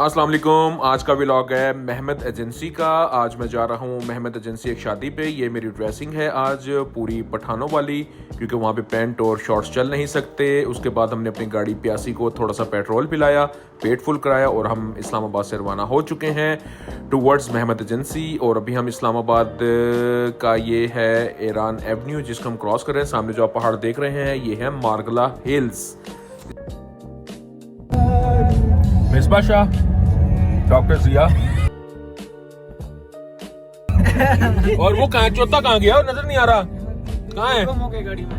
अस्सलाम वालेकुम। आज का व्लॉग है महमद एजेंसी का। आज मैं जा रहा हूँ महमद एजेंसी एक शादी पे। ये मेरी ड्रेसिंग है आज पूरी पठानों वाली, क्योंकि वहाँ पे पैंट और शॉर्ट्स चल नहीं सकते। उसके बाद हमने अपनी गाड़ी प्यासी को थोड़ा सा पेट्रोल पिलाया, पेट फुल कराया और हम इस्लामाबाद से रवाना हो चुके हैं टूवर्ड्स महमद एजेंसी। और अभी हम इस्लामाबाद का ये है ईरान एवेन्यू जिसको हम क्रॉस कर रहे हैं। सामने जो आप पहाड़ देख रहे हैं ये है मार्गला हिल्स। मिसबा शाह, डॉक्टर जिया और वो कहाँ चौथा कहाँ गया? नजर नहीं आ रहा। कहाँ है? गाड़ी में।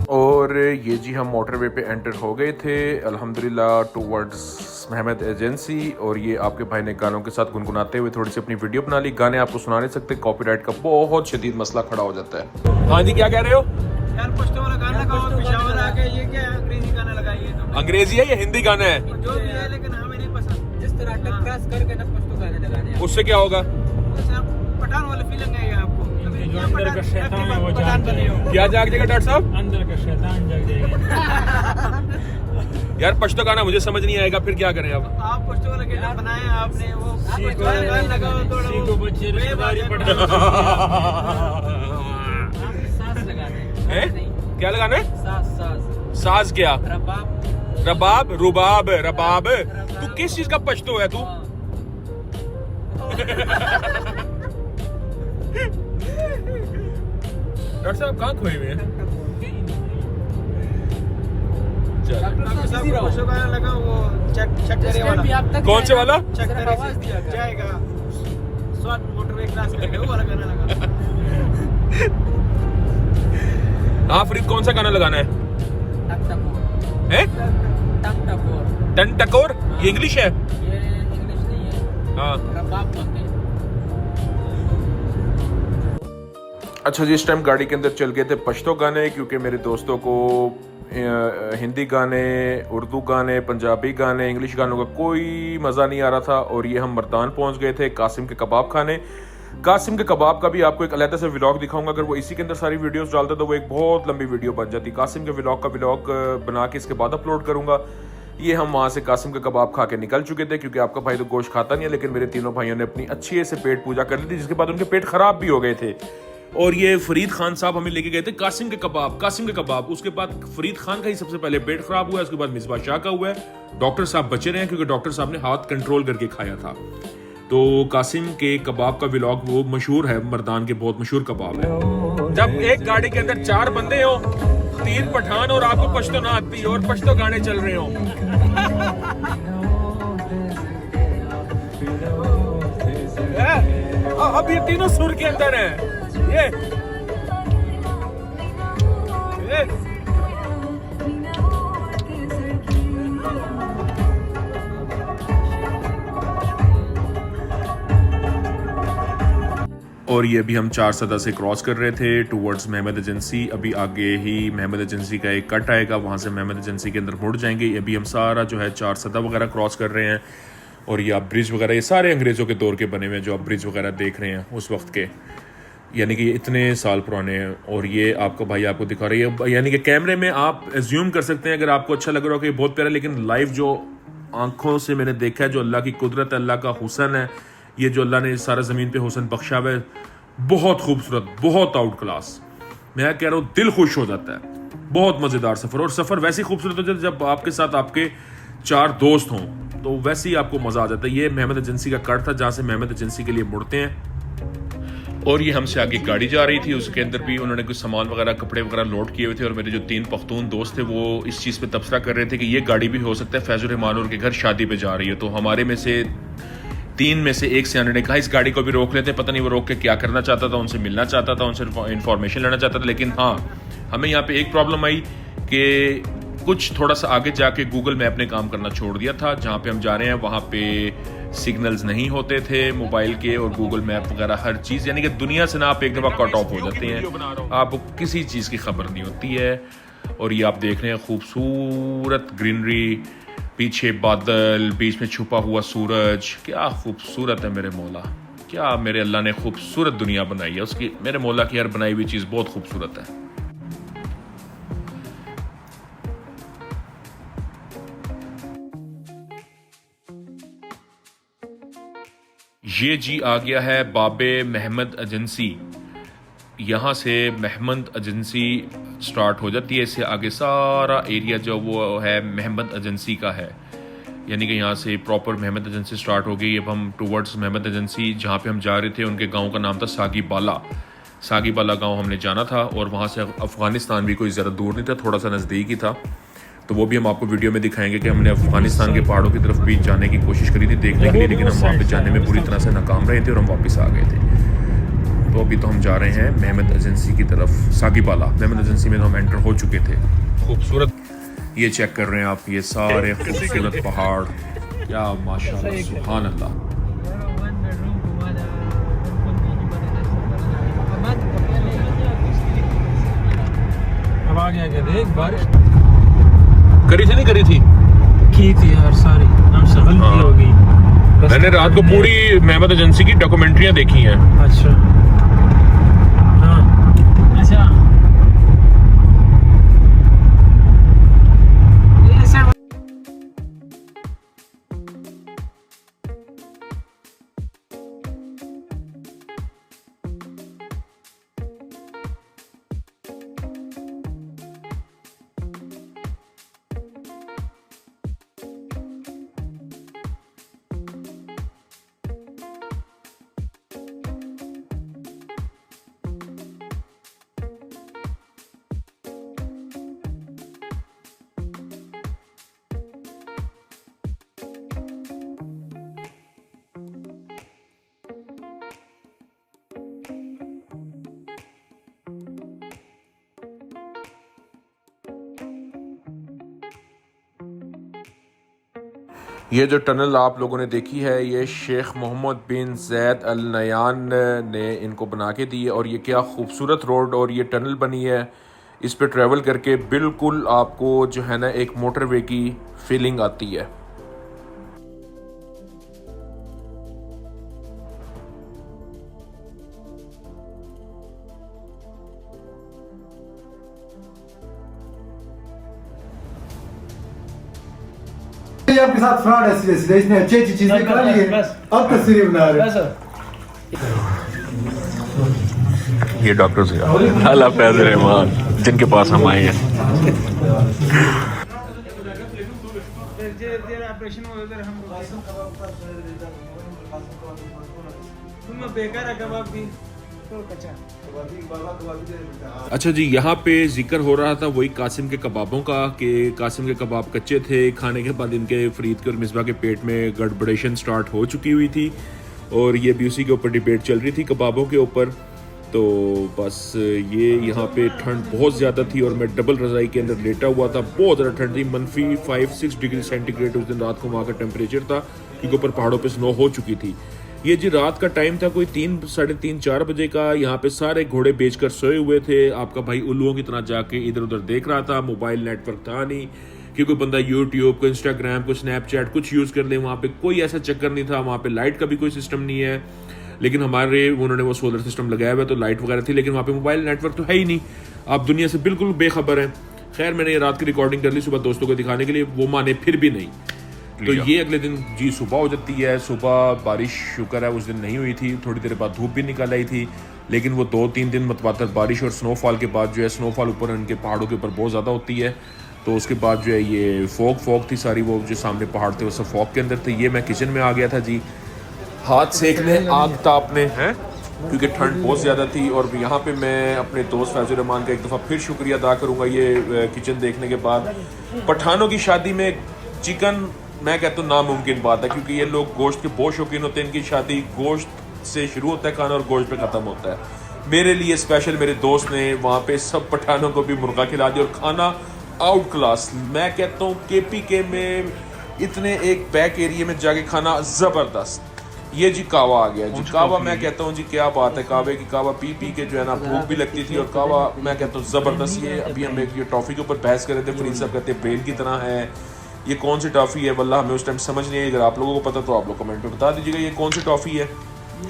और ये जी हम मोटरवे पे एंटर हो गए थे अल्हम्दुलिल्लाह टूवर्ड्स महमद एजेंसी। और ये आपके भाई ने गानों के साथ गुनगुनाते हुए थोड़ी सी अपनी वीडियो बना ली। गाने आपको सुना नहीं सकते, कॉपीराइट का बहुत शदीद मसला खड़ा हो जाता है। हाँ जी, क्या कह रहे हो? यार पश्तो वाला गाना लगाओ, पेशावर आके ये क्या अंग्रेजी गाना लगाइए तो। अंग्रेजी है या हिंदी गाना है? जो भी है लेकिन हमें नहीं पसंद। जिस तरह अटक क्रॉस करके ना पश्तो गाने लगाने हैं। उससे क्या होगा? बस आप पठान वाला फीलिंग है आपको। जो अंदर का शैतान है वो पठान बने हो। क्या जाग जाएगा डॉक्टर साहब? अंदर का शैतान जग जाएगा। यार पश्तो गाना मुझे समझ नहीं आएगा, फिर क्या करें अब? आप पश्तो वाला गाना बनाए आपने, वो गाना लगाओ थोड़ा। सी को बच्चे रिश्तेदारी पढ़ा। सास लगाने हैं? क्या लगाना है? सास साज क्या? रबाब। रबाब, रुबाब, रबाब। तू किस चीज का पश्तो है तू? डॉक्टर साहब कहाँ खोए हुए हैं? डॉक्टर साहब को पश्तो गाना लगाओ, वो चक्कर वाला। कौन से वाला? चक्कर आवाज दिया जाएगा। स्वाद मोटरवे क्रॉस करके वो वाला गाना लगा। हाँ फरीद, कौन सा गाना लगाना है? टन टकोर। ये इंग्लिश है? ये इंग्लिश नहीं है। हाँ। रबाब बोलते हैं। अच्छा जी, इस टाइम गाड़ी के अंदर चल गए थे पश्तो गाने, क्योंकि मेरे दोस्तों को हिंदी गाने, उर्दू गाने, पंजाबी गाने, इंग्लिश गानों का कोई मज़ा नहीं आ रहा था। और ये हम मर्दान पहुंच गए थे कासिम के कबाब खाने। कासिम के कबाब का भी आपको एक अलग से व्लॉग दिखाऊंगा। अगर वो इसी के अंदर सारी वीडियोस डालता तो वो एक बहुत लंबी वीडियो बन जाती। कासिम के व्लॉग का व्लॉग बना के इसके बाद अपलोड करूंगा। ये हम वहाँ से कासिम के कबाब खा के निकल चुके थे, क्योंकि आपका भाई तो गोश्त खाता नहीं है, लेकिन मेरे तीनों भाइयों ने अपनी अच्छी से पेट पूजा कर ली थी, जिसके बाद उनके पेट खराब भी हो गए थे। और ये फरीद खान साहब हमें लेके गए थे कासिम के कबाब, कासिम के कबाब। उसके बाद फरीद खान का ही सबसे पहले पेट खराब हुआ है, उसके बाद मिसबा शाह का हुआ है। डॉक्टर साहब बचे रहे हैं, क्योंकि डॉक्टर साहब ने हाथ कंट्रोल करके खाया था। तो कासिम के कबाब का व्लॉग वो मशहूर है, मर्दान के बहुत मशहूर कबाब है। जब एक गाड़ी के अंदर 4 बंदे हो, 3 पठान और आपको पश्तो ना आती और पश्तो गाने चल रहे हो। अब ये तीनों सुर के अंदर है। ये और ये अभी हम 4 सदा से क्रॉस कर रहे थे टूवर्ड्स महमद एजेंसी। अभी आगे ही महमद एजेंसी का एक कट आएगा, वहाँ से महमद एजेंसी के अंदर मुड़ जाएंगे। अभी हम सारा जो है 4 सदा वगैरह क्रॉस कर रहे हैं। और ये आप ब्रिज वगैरह, ये सारे अंग्रेज़ों के दौर के बने हुए हैं जो आप ब्रिज वगैरह देख रहे हैं उस वक्त के, यानी कि ये इतने साल पुराने हैं। और ये आपका भाई आपको दिखा रही है, यानी कि कैमरे में आप एज्यूम कर सकते हैं, अगर आपको अच्छा लग रहा हो कि बहुत प्यारा, लेकिन लाइव जो आंखों से मैंने देखा है, जो अल्लाह की कुदरत है, अल्लाह का हुसन है, ये जो अल्लाह ने सारा ज़मीन पे हुसन बख्शा हुआ है, बहुत खूबसूरत, बहुत आउट क्लास। मैं कह रहा हूँ दिल खुश हो जाता है। बहुत मज़ेदार सफ़र, और सफ़र वैसे ही खूबसूरत हो जाता है जब आपके साथ आपके 4 दोस्त हों, तो वैसे ही आपको मज़ा आ जाता है। ये महमद एजेंसी का कट था जहाँ से महमद एजेंसी के लिए मुड़ते हैं। और ये हमसे आगे गाड़ी जा रही थी, उसके अंदर भी उन्होंने कुछ सामान वगैरह, कपड़े वगैरह लोड किए हुए थे। और मेरे जो 3 पख्तून दोस्त थे वो इस चीज़ पे तबसरा कर रहे थे कि ये गाड़ी भी हो सकता है फैजुर रहमान और के घर शादी पे जा रही है। तो हमारे में से 3 में से एक सियाने ने कहा इस गाड़ी को भी रोक लेते। पता नहीं वो रोक के क्या करना चाहता था, उनसे मिलना चाहता था, उनसे इन्फॉर्मेशन लेना चाहता था। लेकिन हाँ, हमें यहाँ पे एक प्रॉब्लम आई कि कुछ थोड़ा सा आगे जाके गूगल मैप ने काम करना छोड़ दिया था। जहाँ पे हम जा रहे हैं वहाँ पे सिग्नल्स नहीं होते थे मोबाइल के, और गूगल मैप वगैरह हर चीज़, यानी कि दुनिया से ना आप एक दफ़ा कट ऑफ हो जाते हैं, आपको किसी चीज़ की खबर नहीं होती है। और ये आप देख रहे हैं खूबसूरत ग्रीनरी, पीछे बादल, बीच में छुपा हुआ सूरज। क्या खूबसूरत है मेरे मौला, क्या मेरे अल्लाह ने खूबसूरत दुनिया बनाई है। उसकी मेरे मौला की हर बनाई हुई चीज़ बहुत खूबसूरत है। ये जी आ गया है बाबे महमद एजेंसी। यहाँ से महमद एजेंसी स्टार्ट हो जाती है, इससे आगे सारा एरिया जो वो है महमद एजेंसी का है, यानी कि यहाँ से प्रॉपर महमद एजेंसी स्टार्ट हो गई। अब हम टुवर्ड्स महमद एजेंसी जहाँ पे हम जा रहे थे, उनके गांव का नाम था सागी बाला गांव हमने जाना था, और वहाँ से अफ़गानिस्तान भी कोई ज़्यादा दूर नहीं था, थोड़ा सा नज़दीक ही था। तो वो भी हम आपको वीडियो में दिखाएंगे कि हमने अफ़गानिस्तान के पहाड़ों की तरफ भी जाने की कोशिश करी थी देखने के लिए, लेकिन हम वहाँ पे जाने में पूरी तरह से नाकाम रहे थे और हम वापस आ गए थे। तो अभी तो हम जा रहे हैं महमद एजेंसी की तरफ, सागी बाला। महमद एजेंसी में तो हम एंटर हो चुके थे। खूबसूरत, ये चेक कर रहे हैं आप, ये सारे खूबसूरत पहाड़, क्या माशाल्लाह, सुभान अल्लाह। अब आ गया क्या देख, बारिश करी थी नहीं करी थी की थी यार, सारी हमसे गलती हो गई। मैंने रात को पूरी महमद एजेंसी की डॉक्यूमेंट्रियां देखी हैं। अच्छा हाँ, अच्छा ये जो टनल आप लोगों ने देखी है, ये शेख मोहम्मद बिन जैद अल नयान ने इनको बना के दी है, और ये क्या खूबसूरत रोड और ये टनल बनी है। इस पे ट्रैवल करके बिल्कुल आपको जो है ना एक मोटरवे की फीलिंग आती है। आपके साथ फ्रॉड है, सीरियसली इसने अच्छी अच्छी चीजें करा ली है, अब तस्वीरें बना रहे हैं। ये डॉक्टर अल्लाह फैज़ रहमान जिनके पास हम आए हैं। अच्छा जी, यहाँ पे जिक्र हो रहा था वही कासिम के कबाबों का, कि कासिम के कबाब कच्चे थे, खाने के बाद इनके फरीद के और मिसबा के पेट में गड़बड़ेशन स्टार्ट हो चुकी हुई थी, और ये भी उसी के ऊपर डिबेट चल रही थी कबाबों के ऊपर। तो बस ये यहाँ पे ठंड बहुत ज़्यादा थी और मैं डबल रज़ाई के अंदर लेटा हुआ था। बहुत ज़्यादा ठंड थी, -5-6 डिग्री सेंटीग्रेड उस दिन रात को वहाँ का टेम्परेचर था, क्योंकि ऊपर पहाड़ों पे स्नो हो चुकी थी। ये जी रात का टाइम था, कोई 3, साढ़े 3, 4 बजे का। यहाँ पे सारे घोड़े बेचकर सोए हुए थे। आपका भाई उल्लुओं की तरह जाके इधर उधर देख रहा था। मोबाइल नेटवर्क था नहीं कि कोई बंदा यूट्यूब, कोई इंस्टाग्राम, कोई स्नैपचैट कुछ यूज़ कर ले। वहाँ पे कोई ऐसा चक्कर नहीं था। वहाँ पे लाइट का भी कोई सिस्टम नहीं है, लेकिन हमारे उन्होंने वो सोलर सिस्टम लगाया हुआ, तो लाइट वगैरह थी, लेकिन वहाँ पे मोबाइल नेटवर्क तो है ही नहीं। आप दुनिया से बिल्कुल बेखबर हैं। खैर, मैंने ये रात की रिकॉर्डिंग कर ली सुबह दोस्तों को दिखाने के लिए, वो माने फिर भी नहीं। तो ये अगले दिन जी सुबह हो जाती है। सुबह बारिश शुक्र है उस दिन नहीं हुई थी, थोड़ी देर बाद धूप भी निकल आई थी, लेकिन वो 2-3 दिन मतवातर बारिश और स्नोफॉल के बाद जो है, स्नोफॉल ऊपर इनके पहाड़ों के ऊपर बहुत ज़्यादा होती है, तो उसके बाद जो है ये फॉग थी सारी, वो जो सामने पहाड़ थे वो सब फॉग के अंदर थे। ये मैं किचन में आ गया था जी, हाथ सेकने, आग तापने हैं, क्योंकि ठंड बहुत ज़्यादा थी। और यहाँ पे मैं अपने दोस्त फैज़ुर रहमान का एक दफ़ा फिर शुक्रिया अदा करूँगा ये किचन देखने के बाद। पठानों की शादी में चिकन, मैं कहता हूँ नामुमकिन बात है, क्योंकि ये लोग गोश्त के बहुत शौकीन होते हैं। इनकी शादी गोश्त से शुरू होता है खाना और गोश्त पे ख़त्म होता है। मेरे लिए स्पेशल मेरे दोस्त ने वहाँ पे सब पठानों को भी मुर्गा खिला दिया, और खाना आउट क्लास। मैं कहता हूँ KPK में इतने एक बैक एरिया में जाके खाना ज़बरदस्त। ये जी कावा आ गया जी, कावा मैं कहता हूँ जी क्या बात है, कावे की कावा पी के जो है ना भूख भी लगती थी, और कावा मैं कहता हूँ ज़बरदस्त। ये अभी हम एक ये टॉफ़ी के ऊपर बहस कर रहे थे, फरीद साहब कहते हैं बेल की तरह है, ये कौन सी टॉफ़ी है, वल्लाह हमें उस टाइम समझ नहीं आई। अगर आप लोगों को पता तो आप लोग कमेंट में बता दीजिएगा ये कौन सी टॉफ़ी है।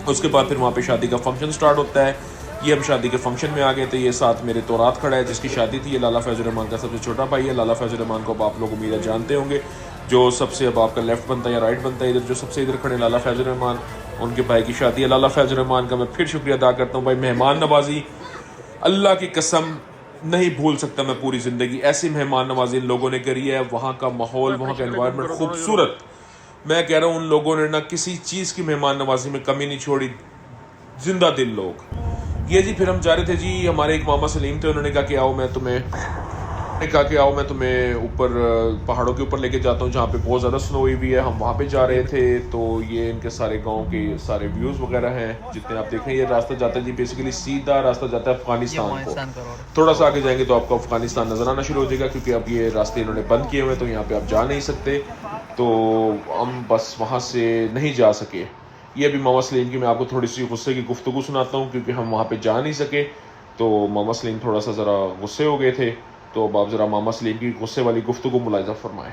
उसके बाद फिर वहाँ पे शादी का फंक्शन स्टार्ट होता है। ये हम शादी के फंक्शन में आ गए थे। ये साथ मेरे तौरात खड़ा है जिसकी शादी थी। ये लाला फैज़ुर रहमान का सबसे छोटा भाई है। लाला फैज़ुर रहमान को अब आप लोग उम्मीद जानते होंगे, जो सबसे अब आपका लेफ्ट बनता है या राइट बनता है। इधर जो सबसे इधर खड़े लाला फैज़ुर रहमान, उनके भाई की शादी है। लाला फैज़ रहमान का मैं फिर शुक्रिया अदा करता हूँ भाई, मेहमान नवाजी अल्लाह की कसम नहीं भूल सकता मैं पूरी ज़िंदगी। ऐसी मेहमान नवाजी इन लोगों ने करी है, वहाँ का माहौल, वहाँ का एनवायरनमेंट खूबसूरत। मैं कह रहा हूँ उन लोगों ने ना किसी चीज़ की मेहमान नवाजी में कमी नहीं छोड़ी, जिंदा दिल लोग। ये जी फिर हम जा रहे थे जी, हमारे एक मामा सलीम थे, उन्होंने कहा कि आओ मैं तुम्हें ऊपर पहाड़ों के ऊपर लेके जाता हूँ जहाँ पे बहुत ज़्यादा स्नो हुई हुई है। हम वहाँ पे जा रहे थे, तो ये इनके सारे गांव के सारे व्यूज़ वगैरह हैं जितने आप देखें। ये रास्ता जाता है जी बेसिकली सीधा रास्ता जाता है अफगानिस्तान को। थोड़ा सा आगे जाएंगे तो आपको अफगानिस्तान नज़र आना शुरू हो जाएगा, क्योंकि अब ये रास्ते इन्होंने बंद किए हुए हैं, तो यहाँ पर आप जा नहीं सकते। तो हम बस वहाँ से नहीं जा सके। ये भी मामा सलीम की मैं आपको थोड़ी सी गुस्से की गुफ्तगू सुनाता हूँ, क्योंकि हम वहाँ पे जा नहीं सके तो मामा सलीम थोड़ा सा ज़रा गुस्से हो गए थे। तो अब आप ज़रा मामा सलीम की गुस्से वाली गुफ्तगू मुलाहिज़ा फरमाएं।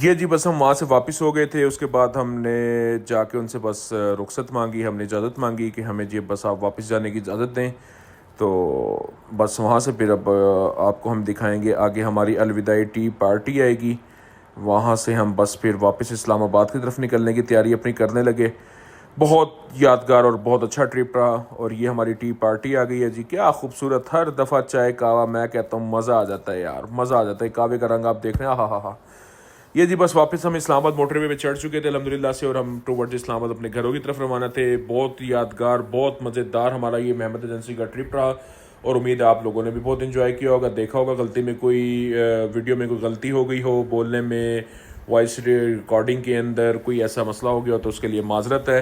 ये जी बस हम वहाँ से वापस हो गए थे। उसके बाद हमने जाके उनसे बस रुखसत मांगी, हमने इजाज़त मांगी कि हमें जी बस आप वापस जाने की इजाज़त दें। तो बस वहाँ से फिर अब आपको हम दिखाएंगे आगे हमारी अलविदाई टी पार्टी आएगी। वहाँ से हम बस फिर वापस इस्लामाबाद की तरफ निकलने की तैयारी अपनी करने लगे। बहुत यादगार और बहुत अच्छा ट्रिप रहा। और ये हमारी टी पार्टी आ गई है जी, क्या खूबसूरत। हर दफ़ा चाय कावा, मैं कहता हूँ मज़ा आ जाता है यार, मज़ा आ जाता है। कावे का रंग आप देख रहे हैं, हा। ये जी बस वापस हम इस्लामाबाद मोटरवे पे चढ़ चुके थे अल्हम्दुलिल्लाह से, और हम टूवर्ड्स इस्लामाबाद अपने घरों की तरफ रवाना थे। बहुत यादगार, बहुत मज़ेदार हमारा ये मेहमद एजेंसी का ट्रिप रहा, और उम्मीद है आप लोगों ने भी बहुत एंजॉय किया होगा। देखा होगा गलती में कोई वीडियो में कोई गलती हो गई हो, बोलने में, वॉइस रिकॉर्डिंग के अंदर कोई ऐसा मसला हो गया हो तो उसके लिए माजरत है।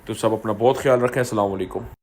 तो सब अपना बहुत ख्याल रखें। अस्सलाम वालेकुम।